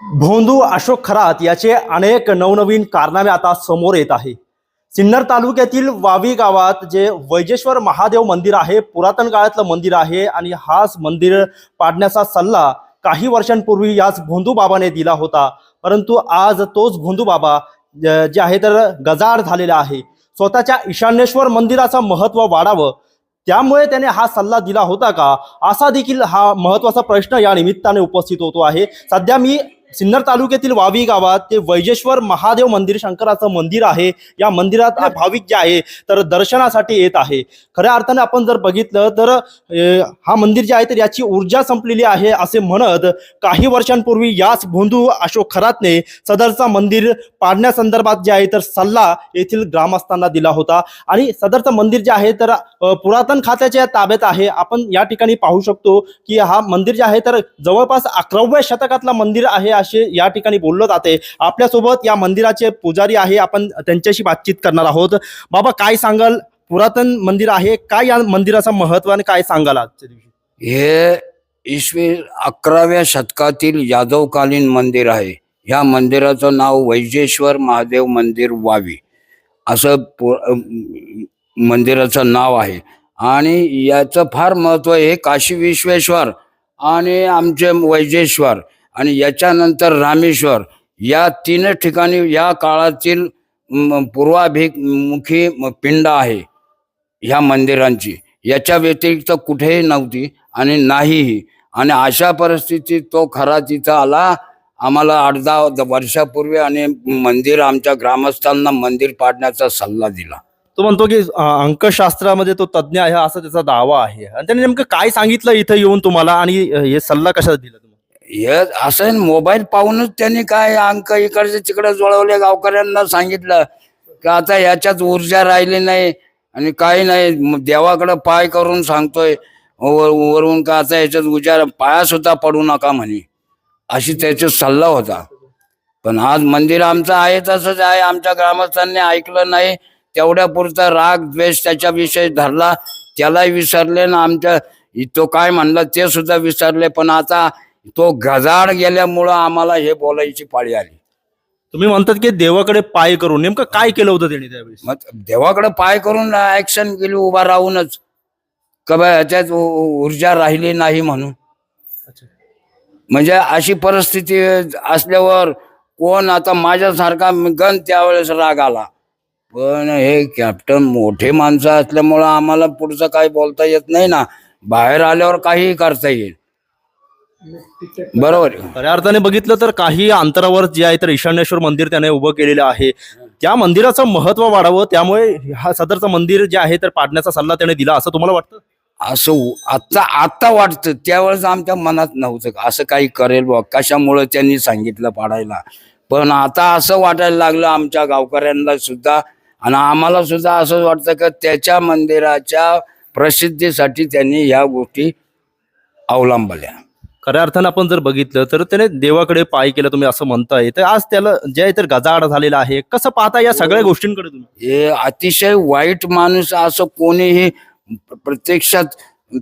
भोंदू अशोक खरात याचे अनेक नवनवीन कारनामे आता समोर येत आहे। सिन्नर तालुक्यातील वावी गावात जे वैजेश्वर महादेव मंदिर आहे, पुरातन काळातलं मंदिर आहे आणि हाच मंदिर पाडण्याचा सल्ला काही वर्षांपूर्वी याच भोंदू बाबाने दिला होता। परंतु आज तोच भोंदू बाबा जे आहे तर गजाआड झालेला आहे। स्वतःच्या ईशान्येश्वर मंदिराचं महत्त्व वाढावं त्यामुळे त्याने हा सल्ला दिला होता का, असा देखील हा महत्त्वाचा प्रश्न या निमित्ताने उपस्थित होतो आहे। सध्या मी सिन्नर तालुक्यातील वावी गावात ते वैजेश्वर महादेव मंदिर, शंकराचं मंदिर आहे। या मंदिरात भाविक जे आहे तर दर्शनासाठी येत आहे। खऱ्या अर्थाने आपण जर बघितलं तर हा मंदिर जे आहे तर याची ऊर्जा संपलेली आहे असे म्हणत काही वर्षांपूर्वी याच भोंदू अशोक खरातने सदरचा मंदिर पाडण्यासंदर्भात जे आहे तर सल्ला येथील ग्रामस्थांना दिला होता। आणि सदरचं मंदिर जे आहे तर पुरातन खात्याच्या ताब्यात आहे। आपण या ठिकाणी पाहू शकतो की हा मंदिर जे आहे तर जवळपास 11व्या शतकातला मंदिर आहे असे या ठिकाणी बोललं जाते। आपल्यासोबत या मंदिराचे पुजारी आहे, आपण त्यांच्याशी बातचीत करणार आहोत। बाबा, काय सांगाल? पुरातन मंदिर आहे, काय या मंदिराचं महत्व आणि काय सांगाल आजच्या दिवशी? हे इसवी 11व्या शतकातील यादवकालीन मंदिर आहे। ह्या मंदिराचं नाव वैजेश्वर महादेव मंदिर वावी असं मंदिराचं नाव आहे। आणि याचं फार महत्व आहे। काशी विश्वेश्वर आणि आमचे वैजेश्वर आणि याच्यानंतर रामेश्वर या तीन ठिकाणी या काळातील पूर्वाभिमुखी पिंड आहे ह्या मंदिरांची। याच्या व्यतिरिक्त कुठेही नव्हती आणि नाहीही। आणि अशा परिस्थितीत तो खरा तिथं आला आम्हाला 8-10 वर्षापूर्वी आणि मंदिर आमच्या ग्रामस्थांना मंदिर पाडण्याचा सल्ला दिला। तो म्हणतो की अंकशास्त्रामध्ये तो तज्ञ आहे असा त्याचा दावा आहे। आणि त्याने नेमकं काय सांगितलं इथं येऊन तुम्हाला आणि हे सल्ला कशा दिला तुम्हाला? हे असं मोबाईल पाहूनच त्यांनी काय अंक इकडचे तिकडे जुळवले। गावकऱ्यांना सांगितलं की आता याच्यात ऊर्जा राहिली नाही आणि काही नाही, देवाकडे पाय करून सांगतोय वरून का आता याच्यात ऊर्जा पाया सुद्धा पडू नका म्हणे, अशी त्याचा सल्ला होता। पण आज मंदिर आमचं आहे तसंच आहे। आमच्या ग्रामस्थांनी ऐकलं नाही, तेवढ्या पुरता राग द्वेष त्याच्याविषयी धरला, त्यालाही विसरले ना आमच्या तो काय म्हणला ते सुद्धा विसरले। पण आता तो गजाआड गेल्यामुळं आम्हाला हे बोलायची पाळी आली। तुम्ही म्हणतात की देवाकडे पाय करून, नेमकं काय केलं होतं त्यांनी त्यावेळेस? मग देवाकडे पाय करून ऍक्शन केली उभा राहूनच, का बा ह्याच्यात ऊर्जा राहिली नाही म्हणून। म्हणजे अशी परिस्थिती असल्यावर कोण आता माझ्यासारखा गण त्यावेळेस राग आला। पण हे कॅप्टन मोठे माणसं असल्यामुळं आम्हाला पुढचं काही बोलता येत नाही ना, बाहेर आल्यावर काहीही करता येईल। बरोबर आहे। खऱ्या अर्थाने बघितलं तर काही अंतरावर जे आहे तर ईशान्येश्वर मंदिर त्याने उभं केलेलं आहे। त्या मंदिराचं महत्व वाढावं त्यामुळे हा सदरचं मंदिर जे आहे तर पाडण्याचा सल्ला त्याने दिला असं तुम्हाला वाटतं? असं आता वाटतं, त्यावेळेस आमच्या मनात नव्हतं असं काही करेल बा, कशामुळे त्यांनी सांगितलं पाडायला। पण आता असं वाटायला लागलं आमच्या गावकऱ्यांना सुद्धा आणि आम्हाला सुद्धा असं वाटतं की त्याच्या मंदिराच्या प्रसिद्धीसाठी त्यांनी ह्या गोष्टी अवलंबल्या। खऱ्या अर्थानं आपण जर बघितलं तर त्याने देवाकडे पाय केलं तुम्ही असं म्हणताय, तर आज त्याला जे आहे तर गजाआड झालेला आहे। कसं पाहता या सगळ्या गोष्टींकडे तुम्ही? हे अतिशय वाईट माणूस असं कोणीही प्रत्यक्षात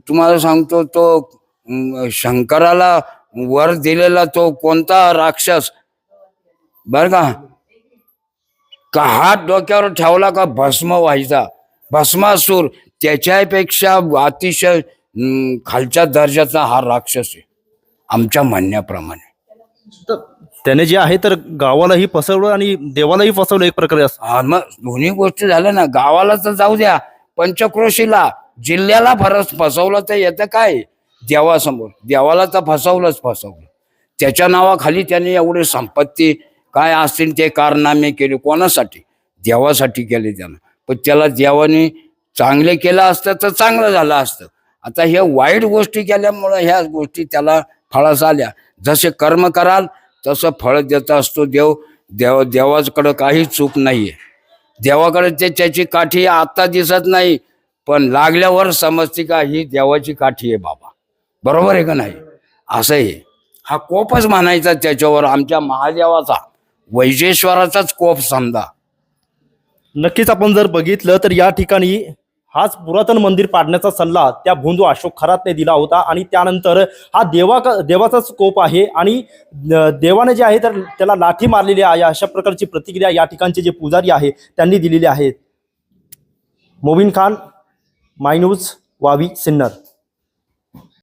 तुम्हाला सांगतो, तो शंकराला वर दिलेला तो कोणता राक्षस बर का हात डोक्यावर ठेवला का भस्म व्हायचा, भस्मासूर, त्याच्यापेक्षा अतिशय खालच्या दर्जाचा हा राक्षस आहे आमच्या म्हणण्याप्रमाणे। त्याने जे आहे तर गावालाही फसवलं आणि देवालाही फसवलं एक प्रकारे असं। मग दोन्ही गोष्टी झाल्या ना। गावाला तर जाऊ द्या, पंचक्रोशीला जिल्ह्याला फसवलं तर येतं काय देवासमोर? देवाला तर फसवलं। त्याच्या नावाखाली त्याने एवढी संपत्ती काय असतील ते कारनामे केले, कोणासाठी? देवासाठी केले त्यानं। पण त्याला देवाने चांगले केलं असतं तर चांगलं झालं असतं। आता हे वाईट गोष्टी केल्यामुळं ह्या गोष्टी त्याला फळास आल्या। जसे कर्म कराल तसं फळ देत असतो देवाकडं काही चूक नाहीये। देवाकडे त्याची काठी आता दिसत नाही, पण लागल्यावर समजते का ही देवाची काठी आहे बाबा। बरोबर आहे का नाही? असं आहे। हा कोपच म्हणायचा त्याच्यावर, आमच्या महादेवाचा वैजेश्वराचाच कोप समजा। नक्कीच आपण जर बघितलं तर या ठिकाणी हाच पुरातन मंदिर पाडण्याचा सल्ला त्या भोंदू अशोक खरातने दिला होता आणि त्यानंतर हा देवाचाच कोप आहे आणि देवाने जे आहे तर त्याला लाठी मारलेली आहे, अशा प्रकारची प्रतिक्रिया या ठिकाणचे जे पुजारी आहे त्यांनी दिलेली आहे. मोबिन खान, माय न्यूज, वावी, सिन्नर.